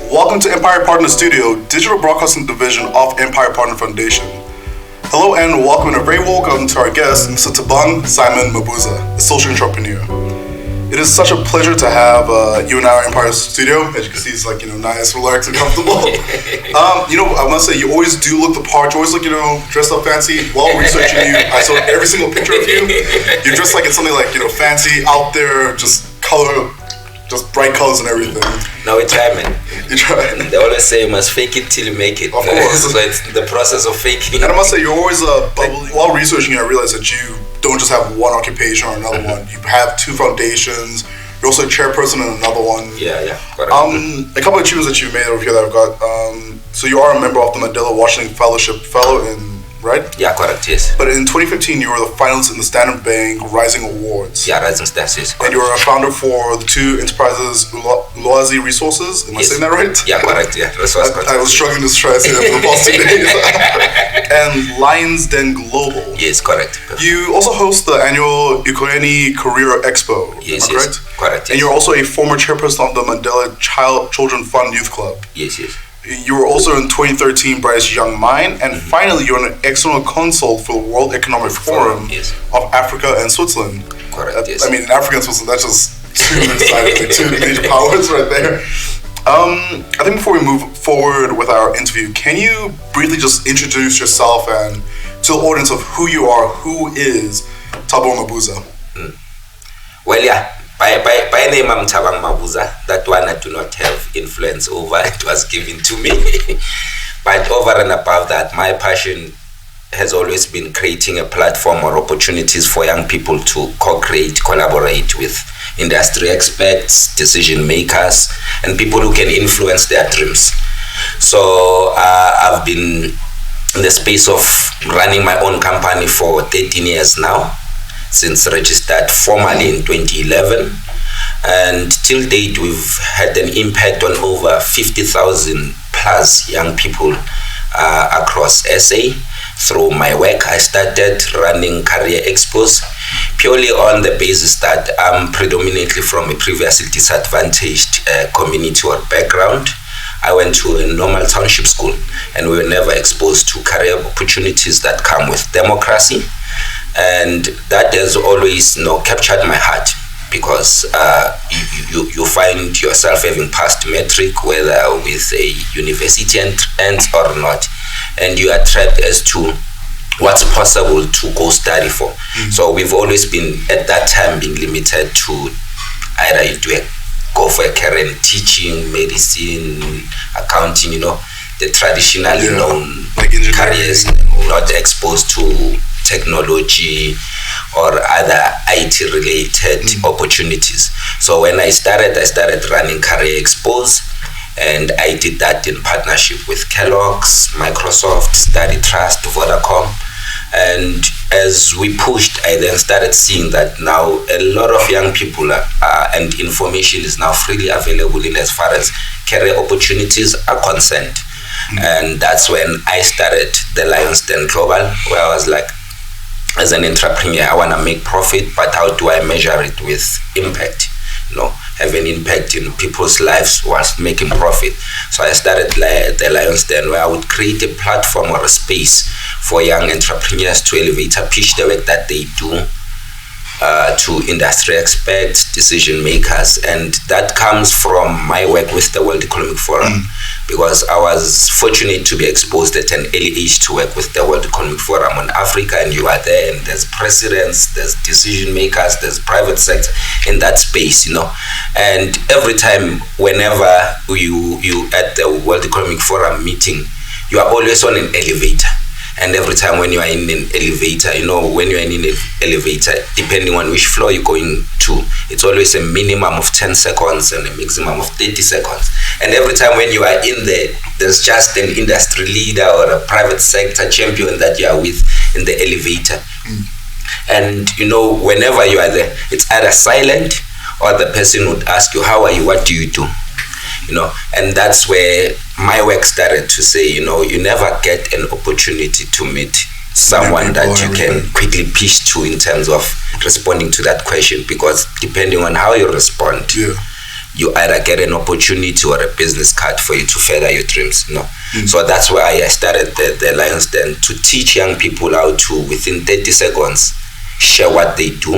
Welcome to Empire Partner Studio, digital broadcasting division of Empire Partner Foundation. Hello and welcome, and a very welcome to our guest, Mr. Thabang Simon Mabuza, a social entrepreneur. It is such a pleasure to have you in our Empire Studio. As you can see, it's like, nice, relaxed, and comfortable. I must say, you always do look the part. You always look, dressed up fancy. While researching you, I saw every single picture of you. You're dressed like it's something like, fancy, out there, just color, just bright colors and everything. No, we try, man. You try. They always say you must fake it till you make it. Of course. So it's the process of faking. And I must say, you're always while researching you, I realized that you don't just have one occupation or another one. You have two foundations. You're also a chairperson in another one. Yeah. A couple of achievements that you made over here that I've got. So you are a member of the Mandela Washington Fellowship fellow right? Yeah, correct, yes. But in 2015, you were the finalist in the Standard Bank Rising Awards. Yeah, Rising Stars, yes. And you were a founder for the two enterprises, Ulwazi Resources. Am I saying that right? Yeah, correct, yeah. I was struggling to try to say that for the past 2 days. And Lions Den Global. Yes, correct. You also host the Annual Ekurhuleni Career Expo. Yes, correct? Correct, yes. And you're also a former chairperson of the Mandela Children Fund Youth Club. Yes. You were also in 2013 Brightest Young Mind, and finally you're an external consult for the World Economic Forum of Africa and Switzerland. Correct, yes. I mean, in Africa and Switzerland, that's just two major powers right there. I think before we move forward with our interview, can you briefly just introduce yourself and to the audience of who you are, who is Thabang Mabuza? Well, yeah. By name, I'm Thabang Mabuza. That one I do not have influence over. It was given to me. But over and above that, my passion has always been creating a platform or opportunities for young people to co-create, collaborate with industry experts, decision makers, and people who can influence their dreams. So I've been in the space of running my own company for 13 years now, since registered formally in 2011, and till date we've had an impact on over 50,000 plus young people across SA. Through my work, I started running career expos purely on the basis that I'm predominantly from a previously disadvantaged community or background. I went to a normal township school, and we were never exposed to career opportunities that come with democracy. And that has always captured my heart, because you find yourself having passed metric, whether with a university entrance or not, and you are trapped as to what's possible to go study for. So we've always been, at that time, being limited to either you go for a career in teaching, medicine, accounting, the traditionally known careers, not exposed to technology or other IT related opportunities. So when I started running career expos, and I did that in partnership with Kellogg's, Microsoft, Study Trust, Vodacom. And as we pushed, I then started seeing that now a lot of young people and information is now freely available in as far as career opportunities are concerned. And that's when I started the Lions Den Global, where I was like, as an entrepreneur, I want to make profit, but how do I measure it with impact? Have an impact in people's lives whilst making profit. So I started the Lions Den, where I would create a platform or a space for young entrepreneurs to elevate or pitch the work that they do to industry experts, decision makers, and that comes from my work with the World Economic Forum, because I was fortunate to be exposed at an early age to work with the World Economic Forum on Africa, and you are there, and there's presidents, there's decision makers, there's private sector in that space, and every time, whenever you at the World Economic Forum meeting, you are always on an elevator. And every time when you are in an elevator, when you are in an elevator, depending on which floor you're going to, it's always a minimum of 10 seconds and a maximum of 30 seconds. And every time when you are in there, there's just an industry leader or a private sector champion that you are with in the elevator. And, whenever you are there, it's either silent or the person would ask you, how are you? What do you do? And that's where my work started to say, you never get an opportunity to meet someone that you can quickly pitch to in terms of responding to that question, because depending on how you respond, you either get an opportunity or a business card for you to further your dreams. So that's why I started the Lions Den, to teach young people how to, within 30 seconds, share what they do,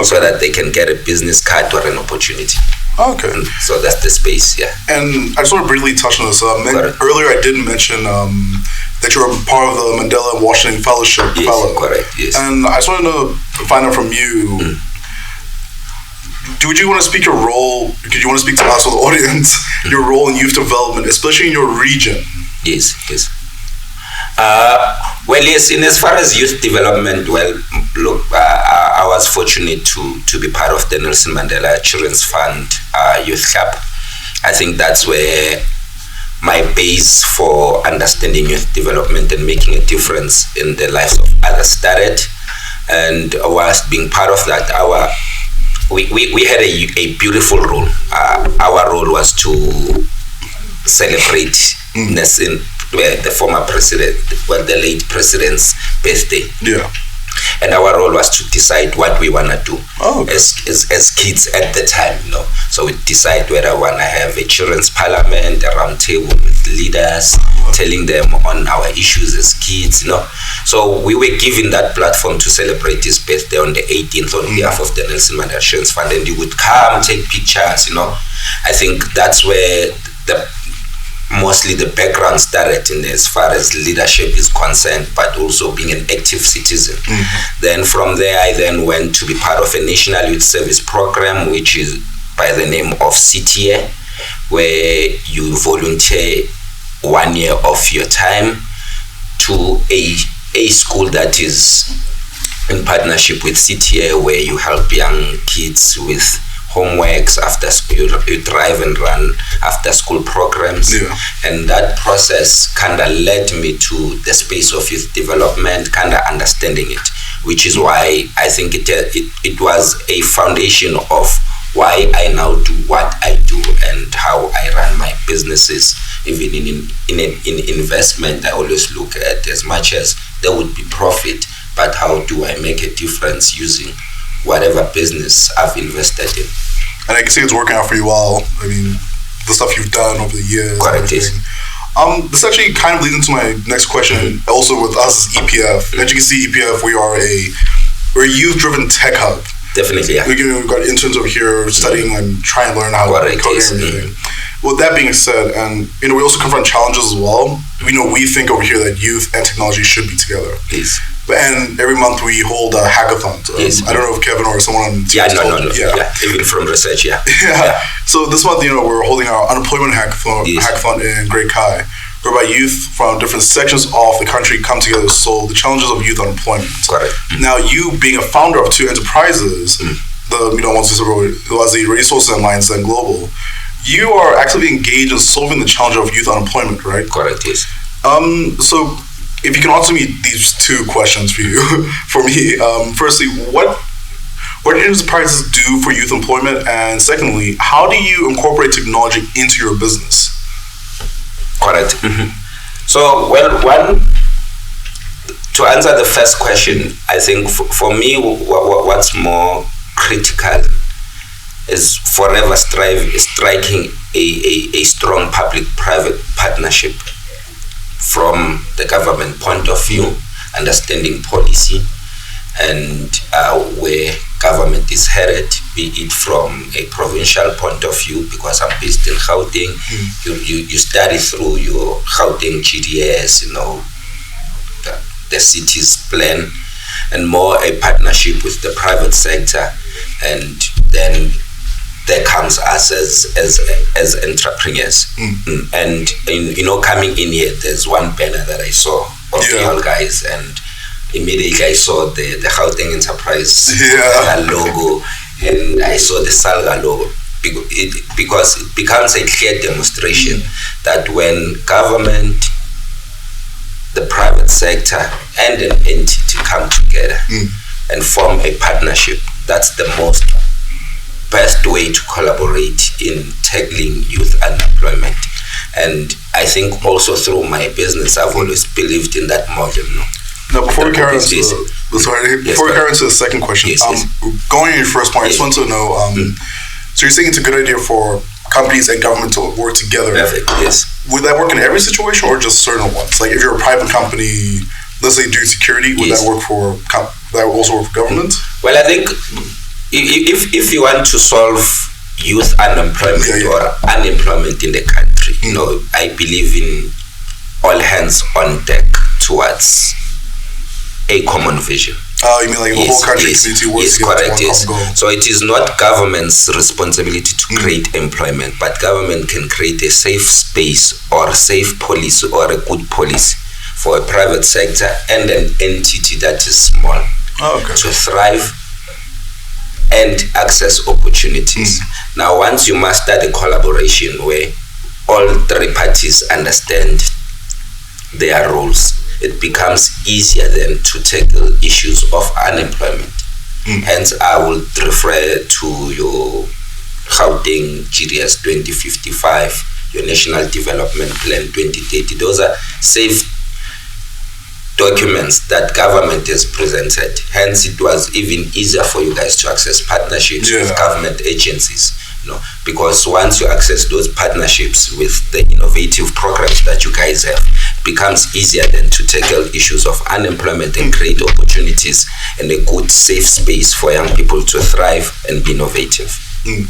so that they can get a business card or an opportunity. Okay. So that's the space, yeah. And I just want to briefly touch on this. Earlier I did mention that you're a part of the Mandela Washington Fellowship. Yes, correct, yes. And I just wanted to find out from you, would you want to speak your role, could you want to speak to us, or the audience, your role in youth development, especially in your region? Yes. Well, yes, in as far as youth development, well, look, I was fortunate to be part of the Nelson Mandela Children Fund Youth Club. I think that's where my base for understanding youth development and making a difference in the lives of others started. And whilst being part of that, we had a beautiful role. Our role was to celebrate Nelson, the former president, the late president's birthday. Yeah. And our role was to decide what we want to do as kids at the time, So we decide whether we want to have a children's parliament, a round table with leaders, telling them on our issues as kids, So we were given that platform to celebrate his birthday on the 18th on behalf of the Nelson Mandela Children Fund, and you would come, take pictures, I think that's where mostly the background started in as far as leadership is concerned, but also being an active citizen. Then from there, I then went to be part of a National Youth Service Program, which is by the name of CTA, where you volunteer 1 year of your time to a school that is in partnership with CTA, where you help young kids with homeworks after school. You drive and run after school programs, and that process kind of led me to the space of youth development, kind of understanding it, which is why I think it was a foundation of why I now do what I do and how I run my businesses. Even in investment, I always look at, as much as there would be profit, but how do I make a difference using whatever business I've invested in. And I can see it's working out for you well. I mean, the stuff you've done over the years. Correct. This actually kind of leads into my next question. Also with us as EPF. As you can see, EPF, we're a youth-driven tech hub. Definitely, yeah. We've got interns over here studying and trying to learn how to code and everything. With that being said, and we also confront challenges as well. We think over here that youth and technology should be together. Yes. And every month we hold a hackathon. I don't know if Kevin or someone on the team no. Yeah, even from research, yeah. So this month, we're holding our unemployment hackathon in Great Kai, whereby youth from different sections of the country come together to solve the challenges of youth unemployment. Correct. Now, you being a founder of two enterprises, Ulwazi Resources and Lions Den Global, you are actively engaged in solving the challenge of youth unemployment, right? Correct, yes. So if you can answer me these two questions for me. Firstly, what enterprises do for youth employment? And secondly, how do you incorporate technology into your business? Correct. So, to answer the first question, I think for me, what's more critical is forever striking a strong public-private partnership from the government point of view, understanding policy and where government is headed, be it from a provincial point of view, because I'm based in Gauteng. You study through your Gauteng GDS, the city's plan, and more a partnership with the private sector, and then there comes us as entrepreneurs. And coming in here, there's one banner that I saw of y'all guys, and immediately I saw the Gauteng Enterprise logo, and I saw the Salga logo, because it becomes a clear demonstration that when government, the private sector, and an entity come together and form a partnership, that's the best way to collaborate in tackling youth unemployment. And I think also through my business, I've always believed in that model. Now, before we carry on to the second question, going on your first point, I just want to know, so you're saying it's a good idea for companies and government to work together. Perfect, yes. Would that work in every situation or just certain ones? Like if you're a private company, let's say doing security, would that work for that would also work for government? Well, I think if you want to solve youth unemployment or unemployment in the country, I believe in all hands on deck towards a common vision. You mean like the whole country community works together? Correct, yes. So it is not government's responsibility to create employment, but government can create a safe space or safe policy or a good policy for a private sector and an entity that is small to thrive and access opportunities. Now, once you master the collaboration where all three parties understand their roles, it becomes easier then to tackle issues of unemployment. Hence, I would refer to your Gauteng GDS 2055, your National Development Plan 2030. Those are safe documents that government has presented. Hence, it was even easier for you guys to access partnerships with government agencies. Because once you access those partnerships with the innovative programs that you guys have, it becomes easier then to tackle issues of unemployment and create opportunities and a good safe space for young people to thrive and be innovative. And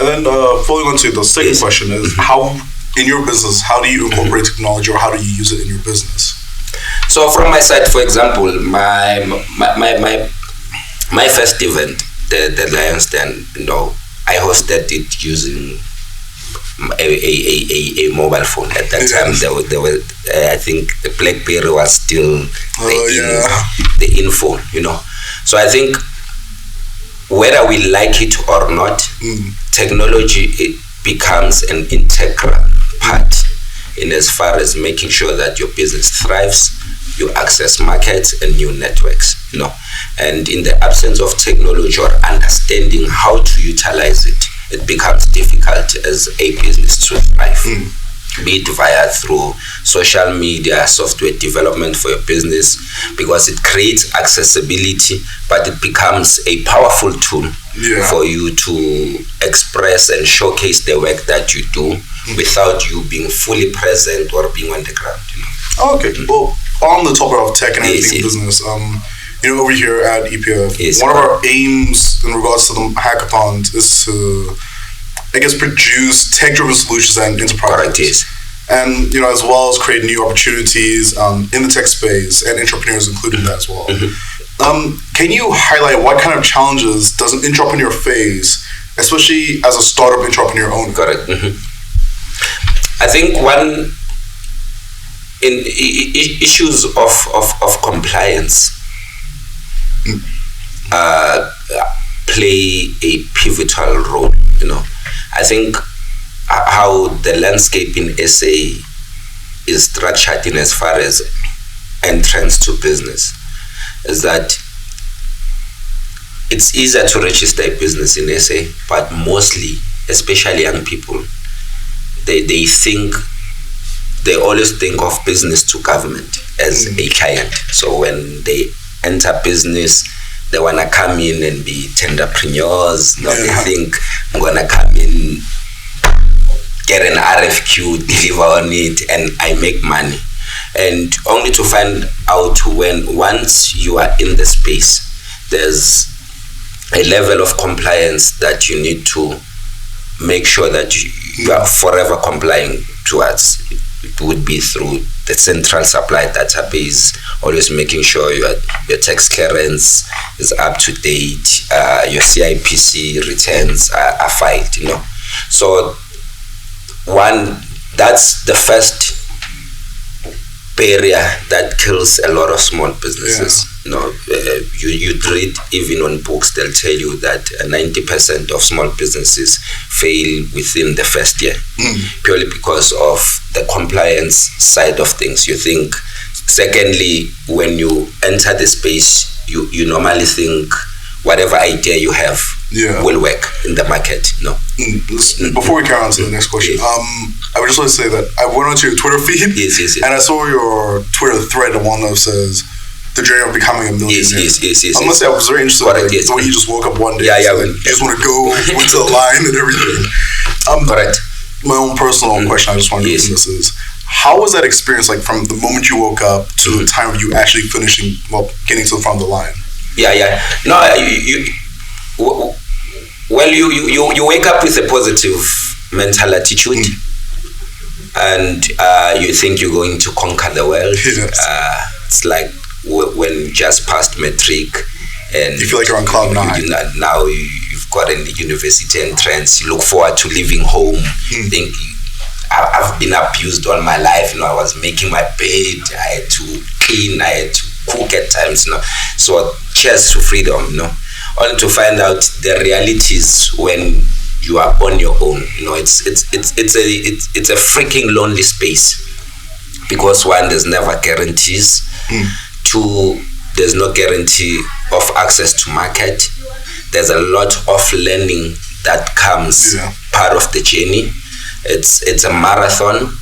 then following on to the second question is, how in your business, how do you incorporate technology or how do you use it in your business? So from my side, for example, my first event, the Lions Den, I hosted it using a mobile phone. At that time, there were I think the BlackBerry was still the info, So I think whether we like it or not, technology it becomes an integral part in as far as making sure that your business thrives, you access markets and new networks, And in the absence of technology or understanding how to utilize it, it becomes difficult as a business to thrive. Be it via through social media, software development for your business, because it creates accessibility, but it becomes a powerful tool for you to express and showcase the work that you do without you being fully present or being on the ground. Okay, well, on the topic of tech and everything business, over here at EPF, one of our aims in regards to the hackathon is to, produce tech-driven solutions and enterprises. And, as well as create new opportunities in the tech space and entrepreneurs included in that as well. Can you highlight what kind of challenges does an entrepreneur face, especially as a startup entrepreneur owner? Correct. I think one in issues of compliance play a pivotal role. I think how the landscape in SA is structured in as far as entrance to business is that it's easier to register a business in SA, but mostly, especially young people, they always think of business to government as a client. So when they enter business, they want to come in and be entrepreneurs. They think, I'm going to come in, get an RFQ, deliver on it, and I make money. And only to find out once you are in the space, there's a level of compliance that you need to make sure that you are forever complying towards. It would be through the central supply database, always making sure your tax clearance is up to date, your CIPC returns are filed, So that's the first barrier that kills a lot of small businesses. You'd read even on books, they'll tell you that 90% of small businesses fail within the first year, purely because of the compliance side of things. You think, secondly, when you enter the space, you normally think whatever idea you have will work in the market. Before we carry on to the next question, I would just like to say that I went onto your Twitter feed, and I saw your Twitter thread, the one that says the journey of becoming a millionaire. I must say I was very interested in the way you just woke up one day and you just want to go into the line and everything. Correct. my own personal question I just wanted to this is, how was that experience like from the moment you woke up to the time of you actually getting to the front of the line? No, you wake up with a positive mental attitude, and you think you're going to conquer the world. It's like when you just passed matric, and you feel like you're on cloud nine. Now you've got a university entrance. You look forward to leaving home. Think, I've been abused all my life. I was making my bed. I had to clean. I had to cook at times. So cheers to freedom. Only to find out the realities when you are on your own. It's a freaking lonely space, because one, there's never guarantees. Two, there's no guarantee of access to market. There's a lot of learning that comes part of the journey. It's a marathon.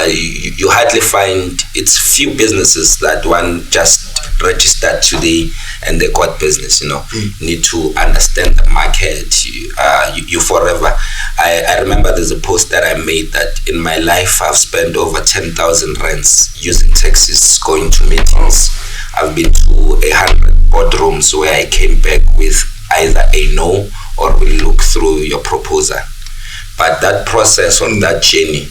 You hardly find, it's few businesses that one just registered today and they got business. Need to understand the market. You forever. I remember there's a post that I made that in my life I've spent over 10,000 rands using taxis going to meetings. I've been to 100 boardrooms where I came back with either a no or we look through your proposal. But that process on that journey,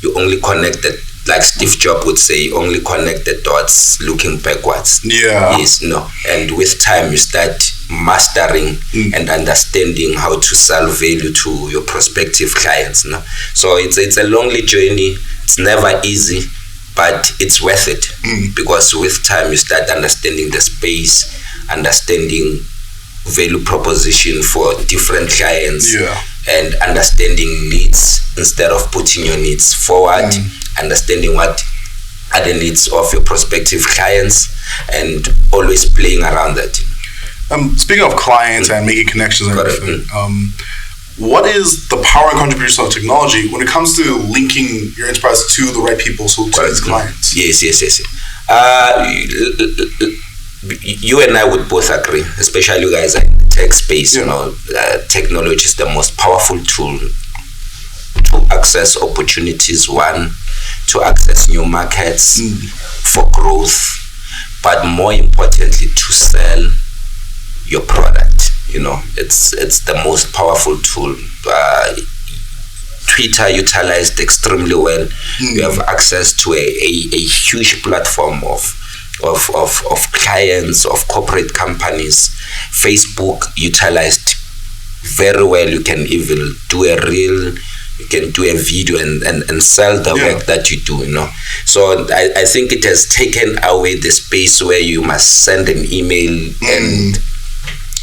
you only connect the, like Steve Jobs would say, you only connect the dots looking backwards. And with time you start mastering and understanding how to sell value to your prospective clients. So it's a lonely journey. It's never easy, but it's worth it, because with time you start understanding the space, understanding value proposition for different clients, and understanding needs instead of putting your needs forward, understanding what are the needs of your prospective clients, and always playing around that. Speaking of clients and making connections and everything, what is the power and contribution of technology when it comes to linking your enterprise to the right people, so to its clients? Yes. You and I would both agree, especially you guys in the tech space. Technology is the most powerful tool to access opportunities, one, to access new markets for growth, but more importantly, to sell your product. It's the most powerful tool. Twitter utilized extremely well. You have access to a huge platform of clients, of corporate companies. Facebook utilized very well. You can even do a reel, you can do a video and sell the work that you do. So I think it has taken away the space where you must send an email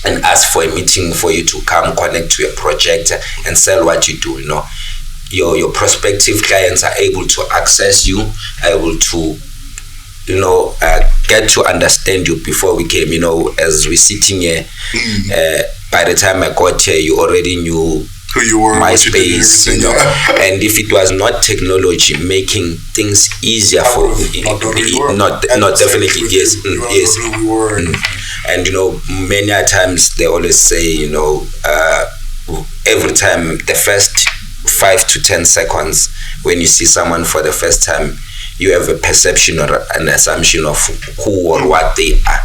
and ask for a meeting for you to come connect to a project and sell what you do. Your prospective clients are able to access you, able to get to understand you before we came. As we're sitting here, by the time I got here, you already knew who you were, my space, and if it was not technology making things easier for not definitely, yes. And many a times they always say, every time the first 5 to 10 seconds when you see someone for the first time, you have a perception or an assumption of who or what they are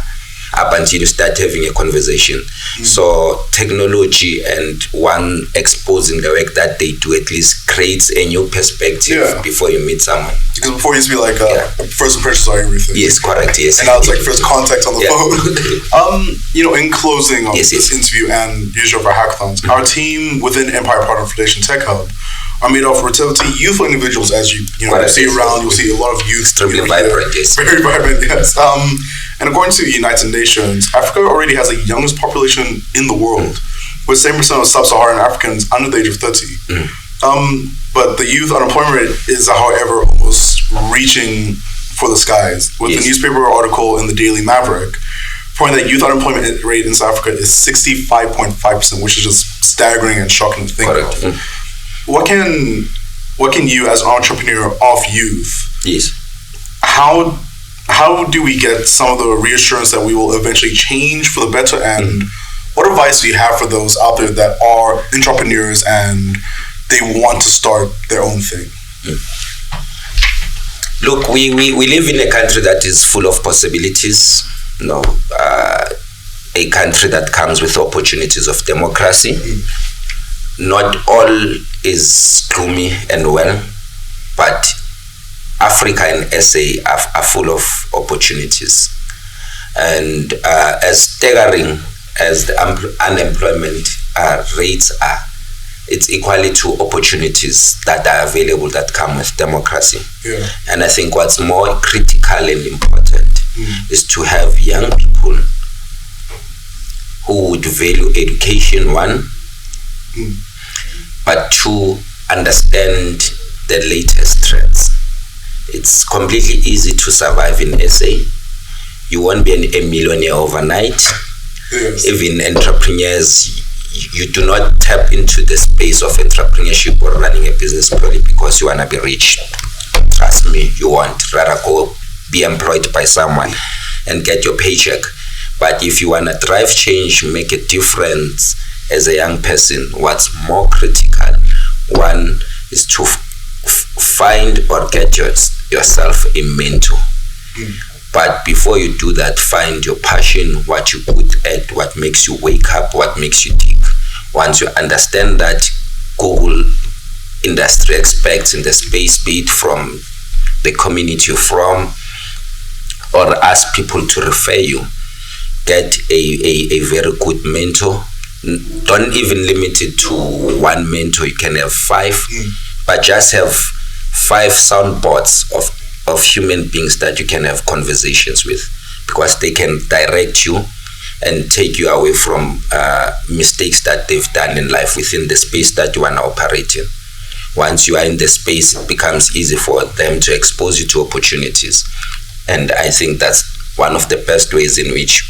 up until you start having a conversation. So technology and one exposing the work that they do at least creates a new perspective before you meet someone. Because before it used to be like first impressions are everything. Yes, correct, yes. And now it's like first contact on the phone. In closing of this interview and usual of our hackathons, our team within Empire Partner Foundation Tech Hub are made of relatively youthful individuals. As you see around, you'll see a lot of youth. Extremely vibrant, yes. Very vibrant, yes. And according to the United Nations, Africa already has the youngest population in the world, with 7% of sub-Saharan Africans under the age of 30. But the youth unemployment rate is, however, almost reaching for the skies, with the newspaper article in the Daily Maverick pointing that youth unemployment rate in South Africa is 65.5%, which is just staggering and shocking to think of. What can you, as an entrepreneur of youth, how do we get some of the reassurance that we will eventually change for the better? And what advice do you have for those out there that are entrepreneurs and they want to start their own thing? Look, we live in a country that is full of possibilities. A country that comes with opportunities of democracy. Not all is gloomy and well, but Africa and SA are full of opportunities. And as staggering as the unemployment rates are, it's equally to opportunities that are available that come with democracy. Yeah. And I think what's more critical and important is to have young people who would value education, one, but two, understand the latest trends. It's completely easy to survive in SA. You won't be a millionaire overnight. Yes. Even entrepreneurs, you do not tap into the space of entrepreneurship or running a business purely because you want to be rich. Trust me, you won't. Rather go be employed by someone and get your paycheck. But if you want to drive change, make a difference as a young person, what's more critical, one, is to find or get yourself a mentor. But before you do that, find your passion, what you good at, what makes you wake up, what makes you think. Once you understand that, Google industry expects in the space, be it from the community you're from, or ask people to refer you. Get a very good mentor. Don't even limit it to one mentor. You can have 5, but just have 5 soundboards of human beings that you can have conversations with, because they can direct you and take you away from mistakes that they've done in life within the space that you want to operate in. Once you are in the space, it becomes easy for them to expose you to opportunities. And I think that's one of the best ways in which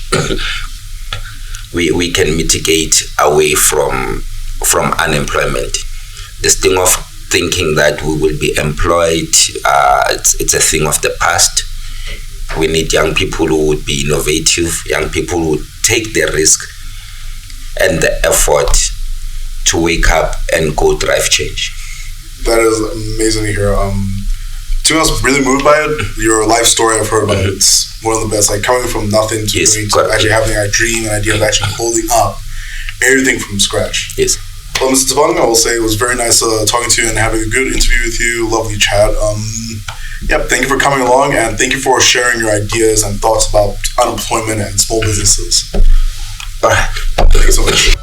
we can mitigate away from unemployment. This thing of thinking that we will be employed, it's a thing of the past. We need young people who would be innovative, young people who would take the risk and the effort to wake up and go drive change. That is amazing to hear. To be honest, really moved by it. Your life story I've heard about it. It's one of the best. Like coming from nothing to, yes, to actually having a dream, an idea of actually holding up everything from scratch. Yes. Well, Mr. Thabang, I will say it was very nice talking to you and having a good interview with you. Lovely chat. Thank you for coming along, and thank you for sharing your ideas and thoughts about unemployment and small businesses. All right. Thank you so much.